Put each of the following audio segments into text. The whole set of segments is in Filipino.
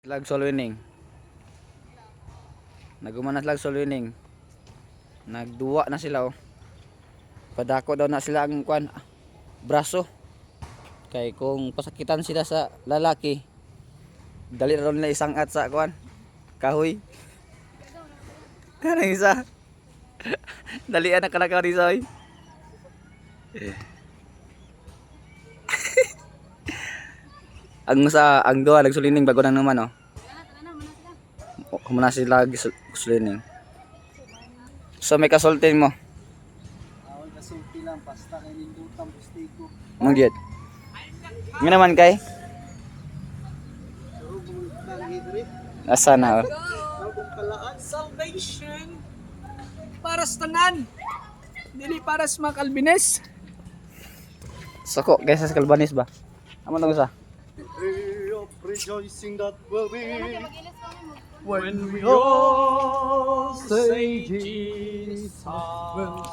Slag solwining. Nagumanas slag solwining. Nagduwa na sila oh. Padako daw na sila ang kuan braso. Kay kung pasakitan sila sa lalaki, dali raw nila isang at sa kuan kahoy. Kanang isa. Dalian na kalakaw ni Soy. ang duha nagsulining bago nang naman oh. Muna sila sulining. So may kasultin mo. Awal kasulti lang basta kay nindutang pustigo. Mangyet. Nga naman kay? Pero bumutang hidri. Asa na oh. Bagong kalaan. Salvation para sa tanan, dili para sa mga Calvinist. Soko kaysa sa Kalbanis ba? Amo tong sa. Day of rejoicing that will be When we all say Jesus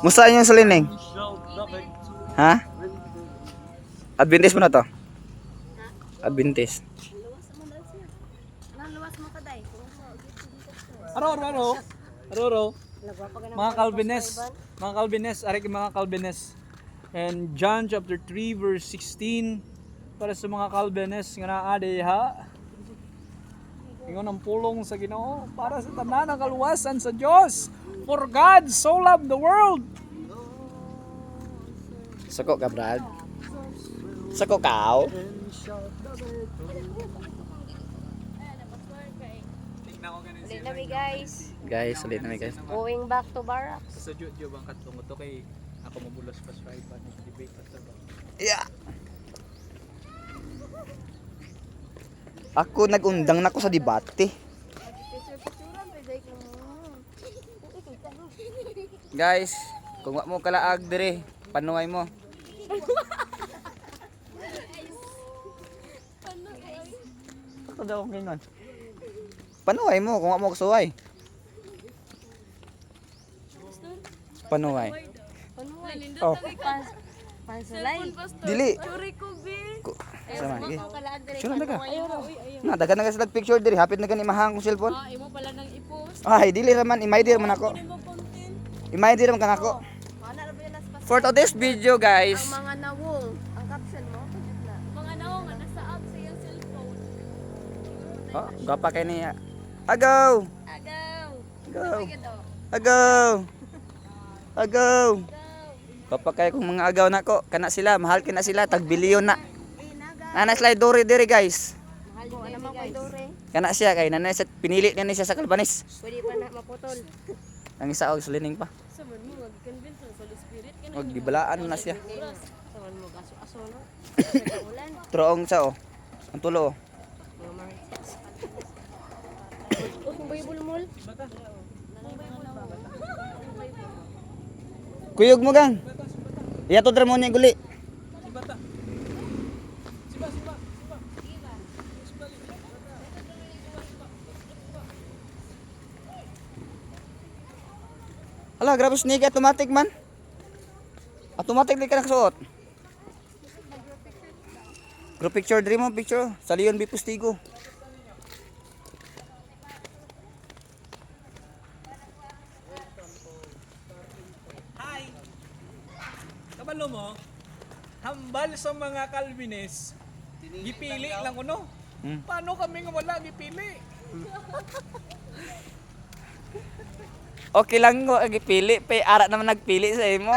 Musta yung sulining? shall the victory. Ha? Adventist mo na to? Adventist. Aroro. Mga Calvinist, ari kay mga Calvinist. And John chapter 3 verse 16 para sa mga Calvinist nga naa diha. Ingon ang pulong sa Ginoo para sa tanan ng kaluwasan sa Dios. For God so loved the world. Soko ka, Brad? Soko ka? Tingnan ko ganin Ulit na mi guys. Guys, ulit na guys. Going back to barracks. sa Judyo bang katong to kay ako mabulos pa sa iPad ng debate pa sa ba. Yeah. Ako nagundang na ko sa debate. Guys, kung wa mo kalaag dire, panuhay mo. Ako daw kung ganyan. Panuhay mo kung wa mo kasuway. Panuhay. Oh, Pansulay. dili. Sama lagi. Sure na ka. Na dagan na kasi picture diri, hapit na gani mahang kong cellphone. Imo pala nang i-post. Ay, dili raman imay dir man ako. Imay dir man kanako. Ana ra ba las pas. For today's video, guys. Ang mga nawong, ang caption mo na. Mga nawong nga nasa app sa iyong cellphone. Oh, gapa kay niya. Agaw. Agaw. Agaw. Ito. Agaw. Agaw. Gapa kay kung mga agaw nako, kana sila, mahal kina sila, tag bilyon na. Ana slide dori diri, guys. Mahal ko naman kay Dore. Kana siya kay nanay sa pinili niya siya sa Kalbanis. Pwede pa na maputol. Ang isa og sulining pa. Saman mo mag-convince sa Holy Spirit ka Og gibalaan na siya. Saman mo gaso-aso no. Sa ulan. Troong sa oh. Ang tulo oh. Mga marites. Kung Bible mall. Kuyog mo gang. Iya to dra mo ni guli. Si bata. Siba. Ala, grabe sneak automatic man. Automatic di ka nakasuot. Group picture diri mo picture sa Leon B Pustigo. Hi. Kabalo mo, hambal sa mga Calvinist. Gipili lang kuno. Hmm. Paano kami nga wala gipili? Okay lang ko agi pili, pay ara naman nagpili sa imo.